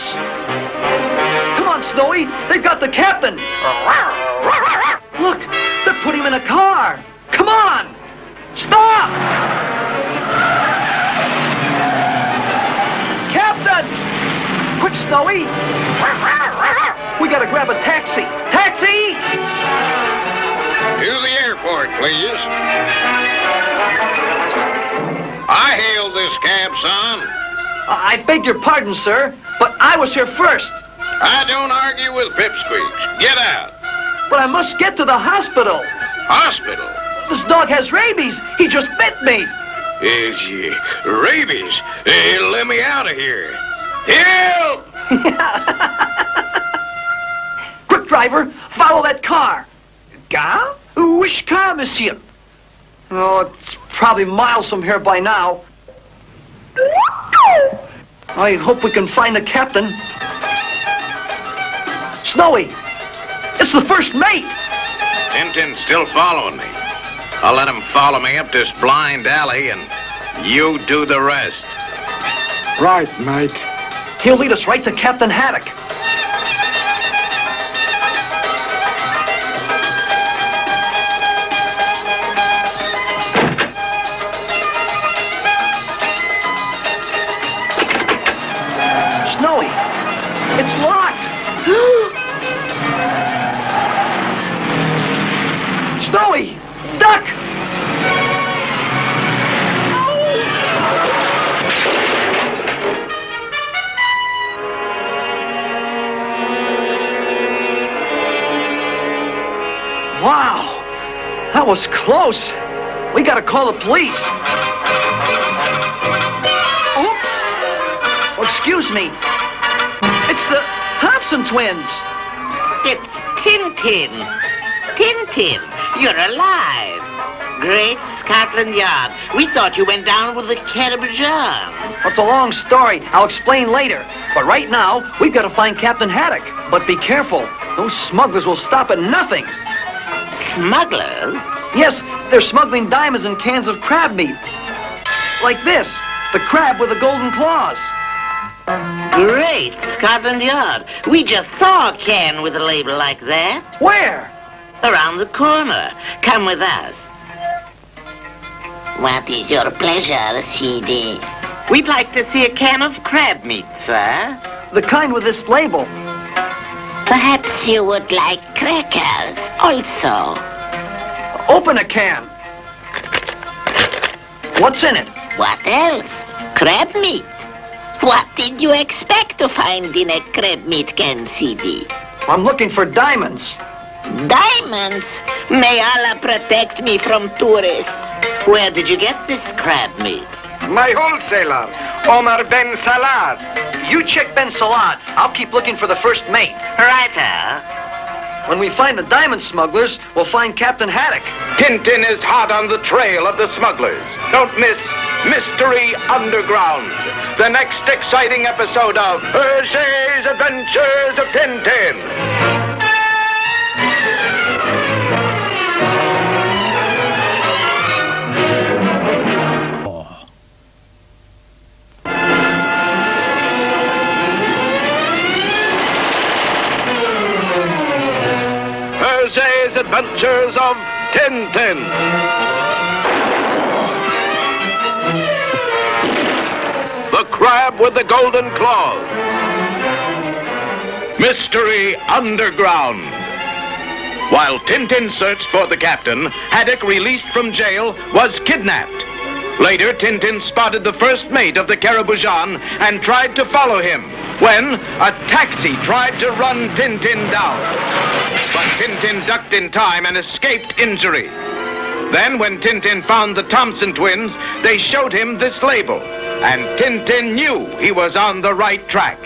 Come on, Snowy. They've got the captain. Look, they're putting him in a car. Come on. Stop! Captain! Quick, Snowy. We gotta grab a taxi. Taxi! To the airport, please. I hailed this cab, son. I beg your pardon, sir, but I was here first. I don't argue with pipsqueaks. Get out. But I must get to the hospital. Hospital? This dog has rabies. He just bit me. Rabies? Let me out of here. Help! Quick, driver, follow that car. Car? Which car, monsieur? Oh, it's probably miles from here by now. I hope we can find the captain. Snowy, it's the first mate. Tintin's still following me. I'll let him follow me up this blind alley, and you do the rest. Right, mate. He'll lead us right to Captain Haddock. Snowy, it's locked. Snowy, duck! Wow, that was close. We gotta call the police. Oops. Oh, excuse me. It's the Thompson twins. It's Tintin. Tintin, you're alive. Great Scotland Yard. We thought you went down with the Karaboudjan. It's a long story. I'll explain later. But right now, we've got to find Captain Haddock. But be careful. Those smugglers will stop at nothing. Smugglers? Yes, they're smuggling diamonds and cans of crab meat. Like this, the crab with the golden claws. Great Scotland Yard. We just saw a can with a label like that. Where? Around the corner. Come with us. What is your pleasure, Shady? We'd like to see a can of crab meat, sir. The kind with this label. Perhaps you would like crackers also. Open a can. What's in it? What else? Crab meat. What did you expect to find in a crab meat can, CD? I'm looking for diamonds. Diamonds? May Allah protect me from tourists. Where did you get this crab meat? My wholesaler, Omar Ben Salad. You check Ben Salad. I'll keep looking for the first mate. Righto. When we find the diamond smugglers, we'll find Captain Haddock. Tintin is hot on the trail of the smugglers. Don't miss Mystery Underground, the next exciting episode of Hergé's Adventures of Tintin. Hergé's Adventures of Tintin. the crab with the golden claws. Mystery Underground. While Tintin searched for the captain, Haddock, released from jail, was kidnapped. Later, Tintin spotted the first mate of the Karaboudjan and tried to follow him when a taxi tried to run Tintin down. But Tintin ducked in time and escaped injury. Then, when Tintin found the Thompson twins, they showed him this label, and Tintin knew he was on the right track.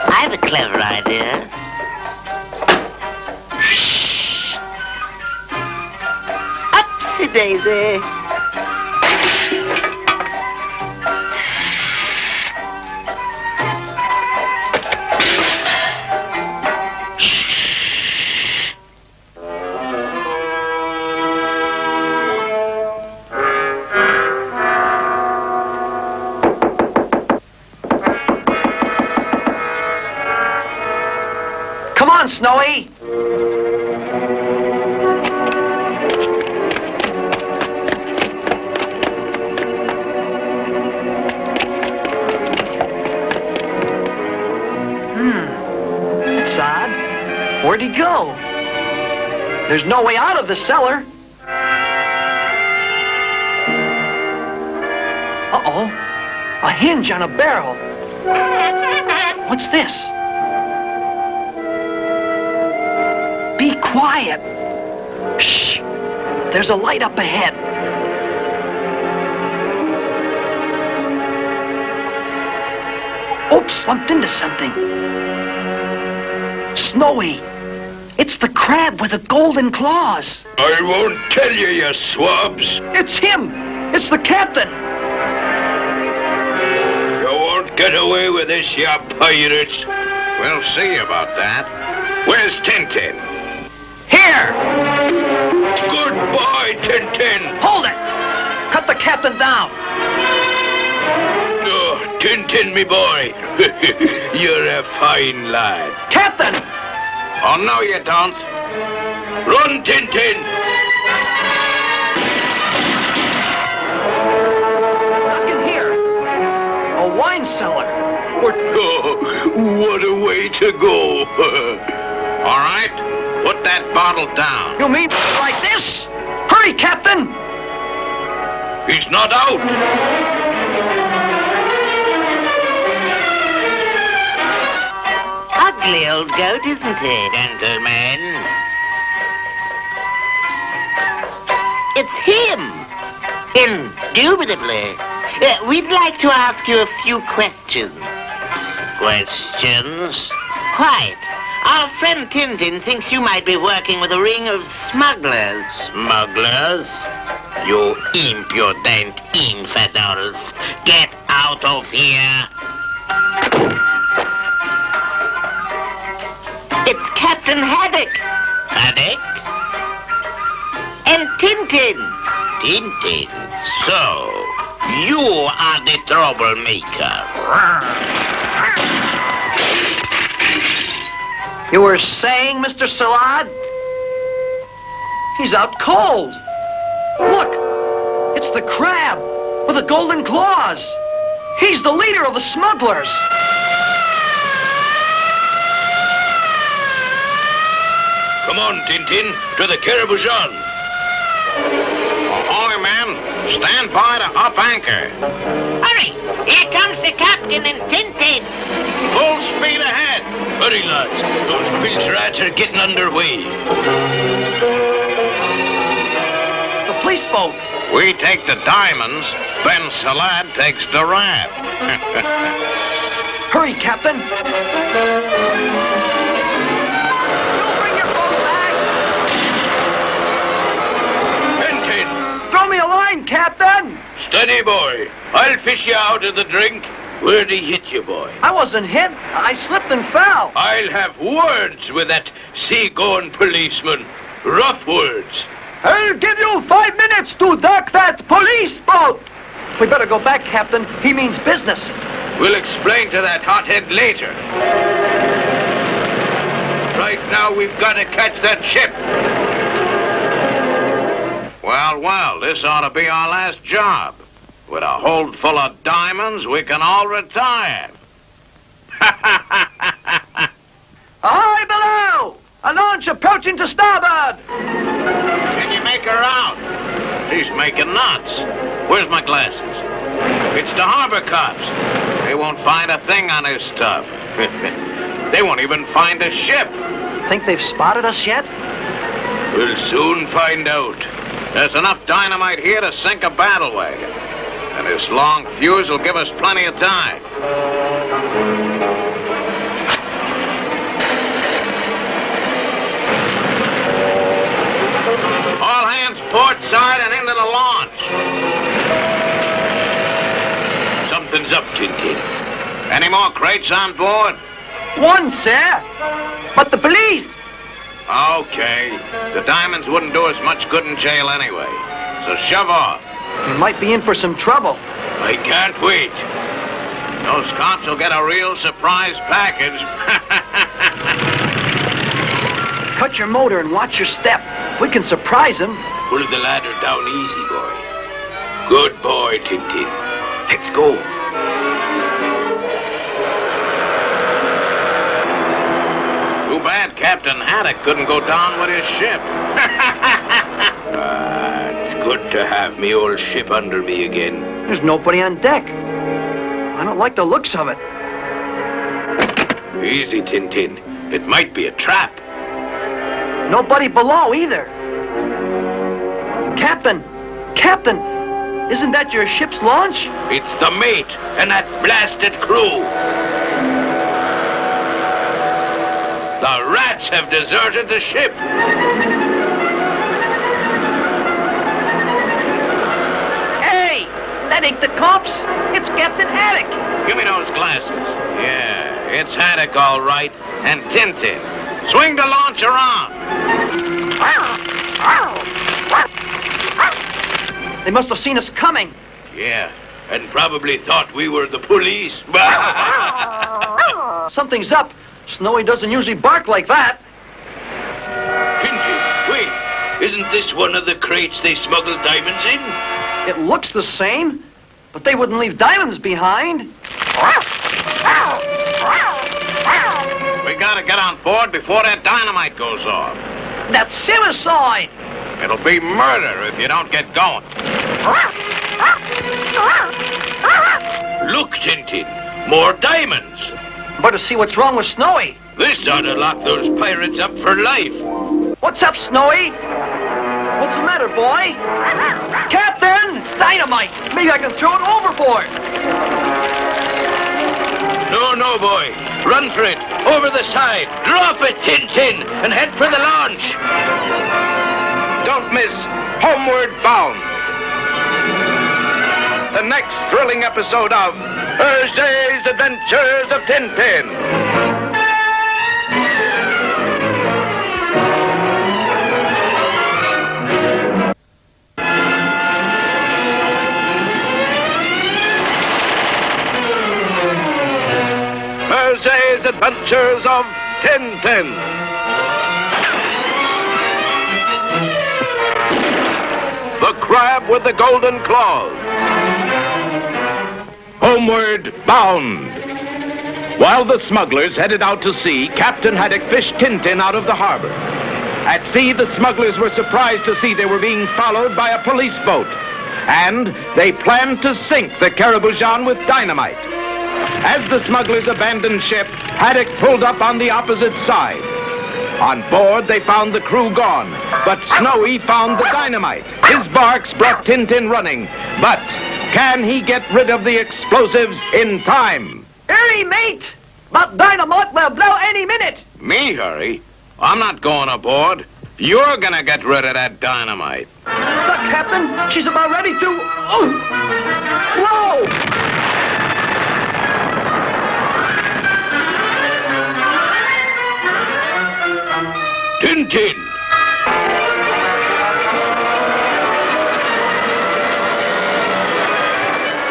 I have a clever idea. Shh! Upsy-daisy. Come on, Snowy! It's odd. Where'd he go? There's no way out of the cellar. Uh-oh. A hinge on a barrel. What's this? Be quiet. Shh. There's a light up ahead. Oops, bumped into something. Snowy. It's the crab with the golden claws. I won't tell you, you swabs. It's him. It's the captain. You won't get away with this, you pirates. We'll see about that. Where's Tintin? Here! Goodbye, Tintin. Hold it! Cut the captain down. Oh, Tintin, me boy. You're a fine lad. Captain! Oh, no, you don't. Run, Tintin. Look in here. A wine cellar. Oh, what a way to go. All right, put that bottle down. You mean like this? Hurry, Captain! He's not out. Ugly old goat, isn't he, gentlemen? It's him. Indubitably. We'd like to ask you a few questions. Questions? Quite. Our friend Tintin thinks you might be working with a ring of smugglers. Smugglers? You impudent infidels. Get out of here. It's Captain Haddock. Haddock? And Tintin. Tintin. So, you are the troublemaker. You were saying, Mr. Salad? He's out cold. Look, it's the crab with the golden claws. He's the leader of the smugglers. Come on, Tintin, to the Karaboudjan. Ahoy, men. Stand by to up anchor. Hurry! Here comes the captain and Tintin. Full speed ahead. Hurry, lads. Those bilge rats are getting underway. The police boat. We take the diamonds, then Salad takes the rat. Hurry, Captain. You'll bring your boat back. Tintin, Throw me a line, Captain. steady, boy. I'll fish you out of the drink. Where'd he hit you, boy? I wasn't hit. I slipped and fell. I'll have words with that seagoing policeman. Rough words. I'll give you 5 minutes to duck that police boat. We better go back, Captain. He means business. We'll explain to that hothead later. Right now, we've got to catch that ship. Well, well, this ought to be our last job. With a hold full of diamonds, we can all retire. Ahoy below! A launch approaching to starboard! Can you make her out? She's making knots. Where's my glasses? It's the harbor cops. They won't find a thing on this stuff. They won't even find a ship. Think they've spotted us yet? We'll soon find out. There's enough dynamite here to sink a battle wagon. And this long fuse will give us plenty of time. All hands port side and into the launch. Something's up, Tintin. Any more crates on board? One, sir. But the police! Okay. The diamonds wouldn't do us much good in jail anyway. So shove off. We might be in for some trouble. I can't wait. Those cops will get a real surprise package. Cut your motor and watch your step. If we can surprise them. Pull the ladder down easy, boy. Good boy, Tintin. Let's go. Too bad Captain Haddock couldn't go down with his ship. It's good to have me old ship under me again. There's nobody on deck. I don't like the looks of it. Easy, Tintin. It might be a trap. Nobody below either. Captain! Captain! Isn't that your ship's launch? It's the mate and that blasted crew. The rats have deserted the ship. Hey! That ain't the cops. It's Captain Haddock. Give me those glasses. Yeah, it's Haddock all right. And Tintin. Swing the launch around. They must have seen us coming. Yeah, and probably thought we were the police. Something's up. Snowy doesn't usually bark like that. Tintin, wait. Isn't this one of the crates they smuggled diamonds in? It looks the same, but they wouldn't leave diamonds behind. We gotta get on board before that dynamite goes off. That's suicide! It'll be murder if you don't get going. Look, Tintin, more diamonds. Better see what's wrong with Snowy. This ought to lock those pirates up for life. What's up, Snowy? What's the matter, boy? Captain! Dynamite! Maybe I can throw it overboard. No, boy. Run for it. Over the side. Drop it, Tintin, and head for the launch. Don't miss Homeward Bound. The next thrilling episode of Thursday's Adventures of Tintin. Thursday's Adventures of Tintin. The Crab with the Golden Claws. Homeward Bound. While the smugglers headed out to sea, Captain Haddock fished Tintin out of the harbor. At sea, the smugglers were surprised to see they were being followed by a police boat. And they planned to sink the Karaboudjan with dynamite. As the smugglers abandoned ship, Haddock pulled up on the opposite side. On board, they found the crew gone, but Snowy found the dynamite. His barks brought Tintin running, but can he get rid of the explosives in time? Hurry, mate! That dynamite will blow any minute! Me hurry? I'm not going aboard. You're gonna get rid of that dynamite. Look, Captain, she's about ready to... Whoa! Tintin!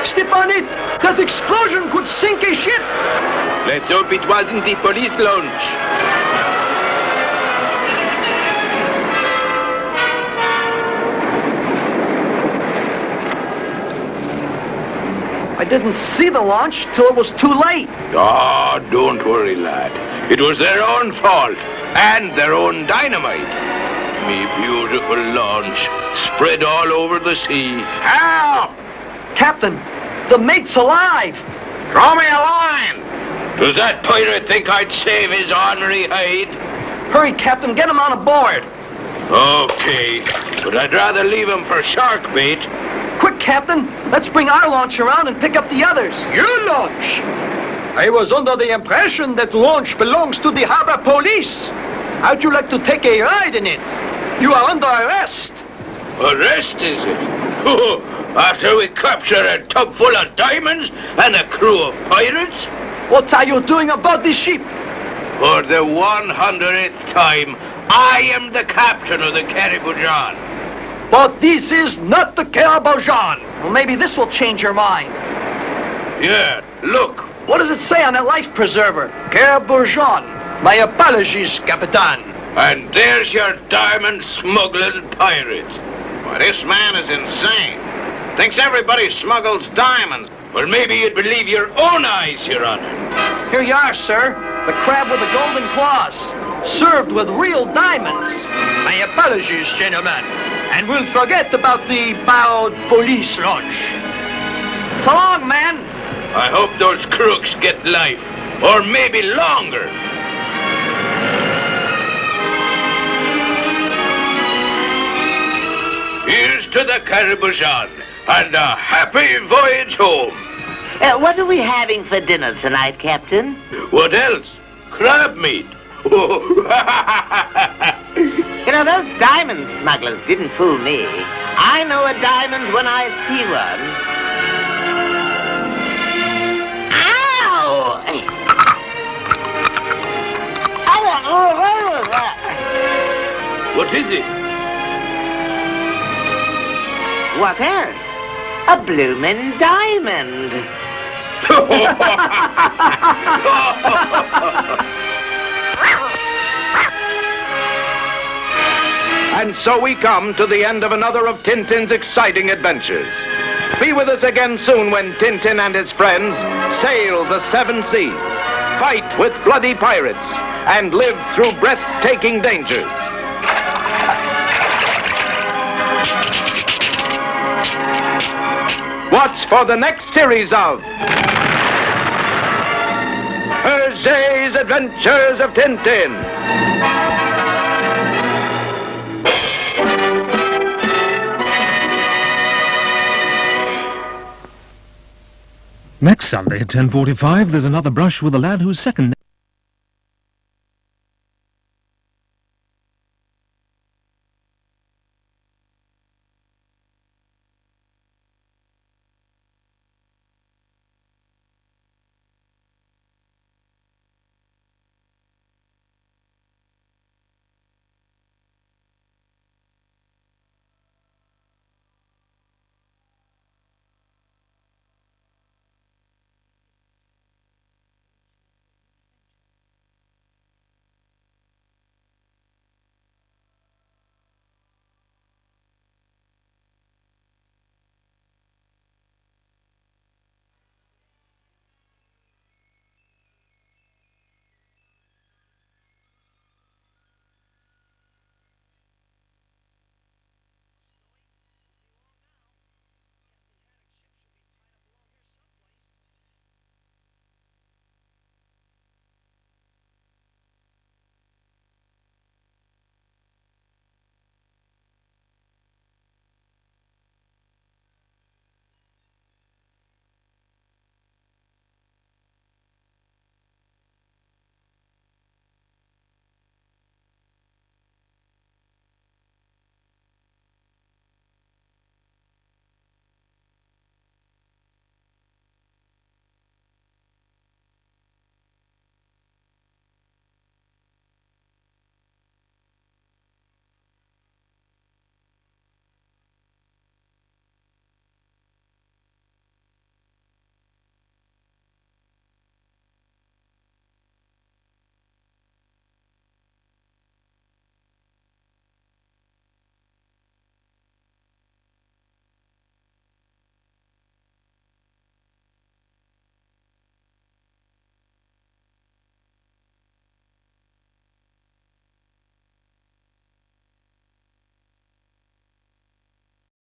Step on it! That explosion could sink a ship! Let's hope it wasn't the police launch. didn't see the launch till it was too late. Oh, don't worry, lad. It was their own fault, and their own dynamite. Me beautiful launch spread all over the sea. Help! Captain, the mate's alive. Throw me a line! Does that pirate think I'd save his ornery hide? Hurry, Captain, get him on board. Okay, but I'd rather leave him for shark bait. Quick, Captain, let's bring our launch around and pick up the others. Your launch? I was under the impression that launch belongs to the harbor police. How'd you like to take a ride in it? You are under arrest. Arrest, is it? After we capture a tub full of diamonds and a crew of pirates? What are you doing aboard the ship? For the 100th time, I am the captain of the Karaboudjan. But this is not the Karaboudjan. Well, maybe this will change your mind. Yeah, look. What does it say on that life preserver? Karaboudjan. My apologies, Capitan. And there's your diamond smuggling pirates. Why, this man is insane. Thinks everybody smuggles diamonds. Well, maybe you'd believe your own eyes, Your Honor. Here you are, sir. The crab with the golden claws. Served with real diamonds. My apologies, gentlemen. And we'll forget about the borrowed police launch. So long, man. I hope those crooks get life. Or maybe longer. Here's to the Karaboudjan, and a happy voyage home. What are we having for dinner tonight, Captain? What else? Crab meat. You know, those diamond smugglers didn't fool me. I know a diamond when I see one. Ow! What is it? What else? A bloomin' diamond. And so we come to the end of another of Tintin's exciting adventures. Be with us again soon when Tintin and his friends sail the 7 seas, fight with bloody pirates, and live through breathtaking dangers. Watch for the next series of Hergé's Adventures of Tintin. Next Sunday at 10:45, there's another brush with a lad whose second